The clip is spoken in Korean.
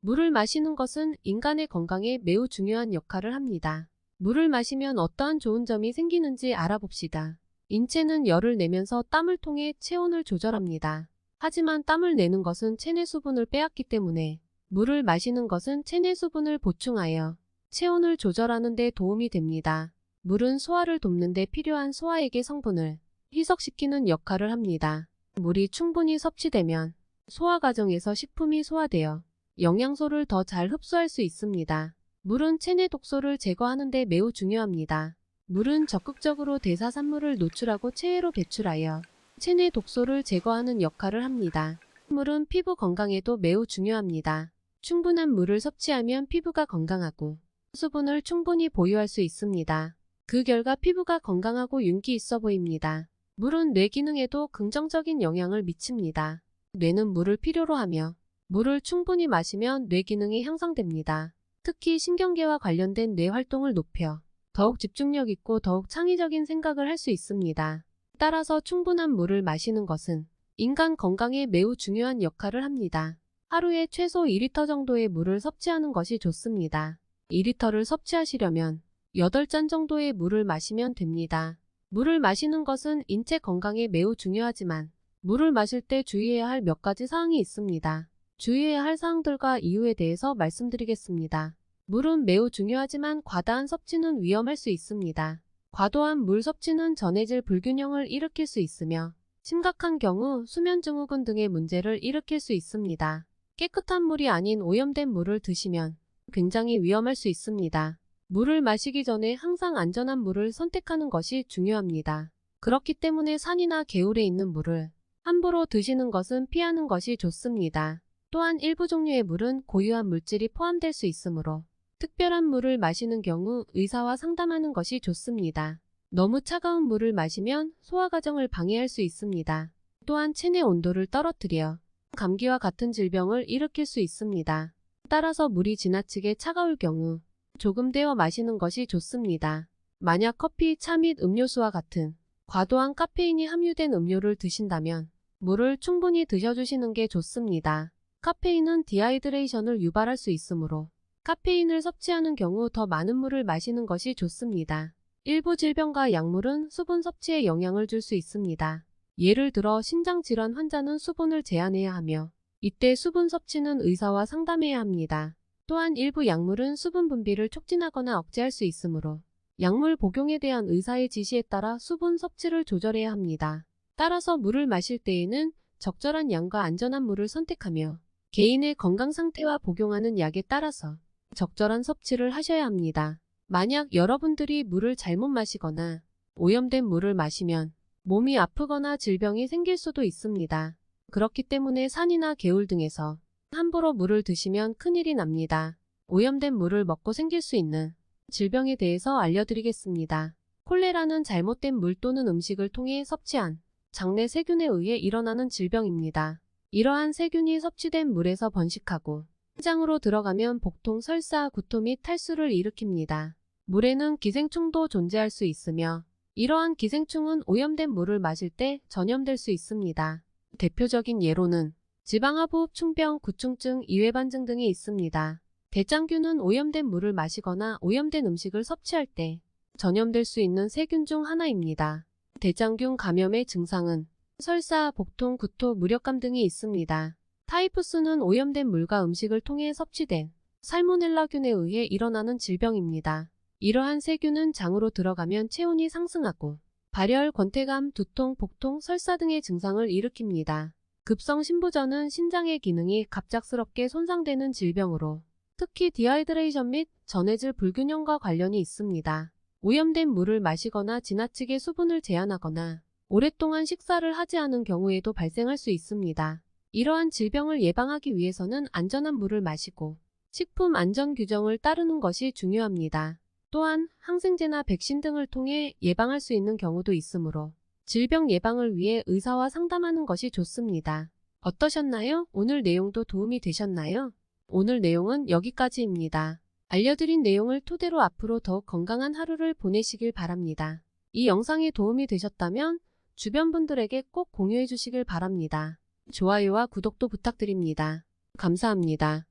물을 마시는 것은 인간의 건강에 매우 중요한 역할을 합니다. 물을 마시면 어떠한 좋은 점이 생기는지 알아봅시다. 인체는 열을 내면서 땀을 통해 체온을 조절합니다. 하지만 땀을 내는 것은 체내 수분을 빼앗기 때문에 물을 마시는 것은 체내 수분을 보충하여 체온을 조절하는 데 도움이 됩니다. 물은 소화를 돕는 데 필요한 소화액의 성분을 희석시키는 역할을 합니다. 물이 충분히 섭취되면 소화 과정에서 식품이 소화되어 영양소를 더 잘 흡수할 수 있습니다. 물은 체내 독소를 제거하는 데 매우 중요합니다. 물은 적극적으로 대사산물을 노출하고 체외로 배출하여 체내 독소를 제거하는 역할을 합니다. 물은 피부 건강에도 매우 중요합니다. 충분한 물을 섭취하면 피부가 건강하고 수분을 충분히 보유할 수 있습니다. 그 결과 피부가 건강하고 윤기 있어 보입니다. 물은 뇌 기능에도 긍정적인 영향을 미칩니다. 뇌는 물을 필요로 하며 물을 충분히 마시면 뇌 기능이 향상됩니다. 특히 신경계와 관련된 뇌 활동을 높여 더욱 집중력 있고 더욱 창의적인 생각을 할 수 있습니다. 따라서 충분한 물을 마시는 것은 인간 건강에 매우 중요한 역할을 합니다. 하루에 최소 2리터 정도의 물을 섭취하는 것이 좋습니다. 2리터를 섭취하시려면 8잔 정도의 물을 마시면 됩니다. 물을 마시는 것은 인체 건강에 매우 중요하지만 물을 마실 때 주의해야 할 몇 가지 사항이 있습니다. 주의해야 할 사항들과 이유에 대해서 말씀드리겠습니다. 물은 매우 중요하지만 과다한 섭취는 위험할 수 있습니다. 과도한 물 섭취는 전해질 불균형을 일으킬 수 있으며 심각한 경우 수면증후군 등의 문제를 일으킬 수 있습니다. 깨끗한 물이 아닌 오염된 물을 드시면 굉장히 위험할 수 있습니다. 물을 마시기 전에 항상 안전한 물을 선택하는 것이 중요합니다. 그렇기 때문에 산이나 개울에 있는 물을 함부로 드시는 것은 피하는 것이 좋습니다. 또한 일부 종류의 물은 고유한 물질이 포함될 수 있으므로 특별한 물을 마시는 경우 의사와 상담하는 것이 좋습니다. 너무 차가운 물을 마시면 소화 과정을 방해할 수 있습니다. 또한 체내 온도를 떨어뜨려 감기와 같은 질병을 일으킬 수 있습니다. 따라서 물이 지나치게 차가울 경우 조금 데워 마시는 것이 좋습니다. 만약 커피, 차 및 음료수와 같은 과도한 카페인이 함유된 음료를 드신다면 물을 충분히 드셔주시는 게 좋습니다. 카페인은 디하이드레이션을 유발할 수 있으므로 카페인을 섭취하는 경우 더 많은 물을 마시는 것이 좋습니다. 일부 질병과 약물은 수분 섭취에 영향을 줄 수 있습니다. 예를 들어 신장질환 환자는 수분을 제한해야 하며 이때 수분 섭취는 의사와 상담해야 합니다. 또한 일부 약물은 수분 분비를 촉진하거나 억제할 수 있으므로 약물 복용에 대한 의사의 지시에 따라 수분 섭취를 조절해야 합니다. 따라서 물을 마실 때에는 적절한 양과 안전한 물을 선택하며 개인의 건강 상태와 복용하는 약에 따라서 적절한 섭취를 하셔야 합니다. 만약 여러분들이 물을 잘못 마시거나 오염된 물을 마시면 몸이 아프거나 질병이 생길 수도 있습니다. 그렇기 때문에 산이나 개울 등에서 함부로 물을 드시면 큰일이 납니다. 오염된 물을 먹고 생길 수 있는 질병에 대해서 알려드리겠습니다. 콜레라는 잘못된 물 또는 음식을 통해 섭취한 장내 세균에 의해 일어나는 질병입니다. 이러한 세균이 섭취된 물에서 번식하고 신장으로 들어가면 복통, 설사, 구토 및 탈수를 일으킵니다. 물에는 기생충도 존재할 수 있으며 이러한 기생충은 오염된 물을 마실 때 전염될 수 있습니다. 대표적인 예로는 지방하부흡충병, 구충증, 이외반증 등이 있습니다. 대장균은 오염된 물을 마시거나 오염된 음식을 섭취할 때 전염될 수 있는 세균 중 하나입니다. 대장균 감염의 증상은 설사, 복통, 구토, 무력감 등이 있습니다. 타이푸스는 오염된 물과 음식을 통해 섭취된 살모넬라균에 의해 일어나는 질병입니다. 이러한 세균은 장으로 들어가면 체온이 상승하고 발열, 권태감, 두통, 복통, 설사 등의 증상을 일으킵니다. 급성 신부전은 신장의 기능이 갑작스럽게 손상되는 질병으로 특히 디하이드레이션 및 전해질 불균형과 관련이 있습니다. 오염된 물을 마시거나 지나치게 수분을 제한하거나 오랫동안 식사를 하지 않은 경우에도 발생할 수 있습니다. 이러한 질병을 예방하기 위해서는 안전한 물을 마시고 식품 안전 규정을 따르는 것이 중요합니다. 또한 항생제나 백신 등을 통해 예방할 수 있는 경우도 있으므로 질병 예방을 위해 의사와 상담하는 것이 좋습니다. 어떠셨나요? 오늘 내용도 도움이 되셨나요? 오늘 내용은 여기까지입니다. 알려드린 내용을 토대로 앞으로 더욱 건강한 하루를 보내시길 바랍니다. 이 영상이 도움이 되셨다면 주변 분들에게 꼭 공유해 주시길 바랍니다. 좋아요와 구독도 부탁드립니다. 감사합니다.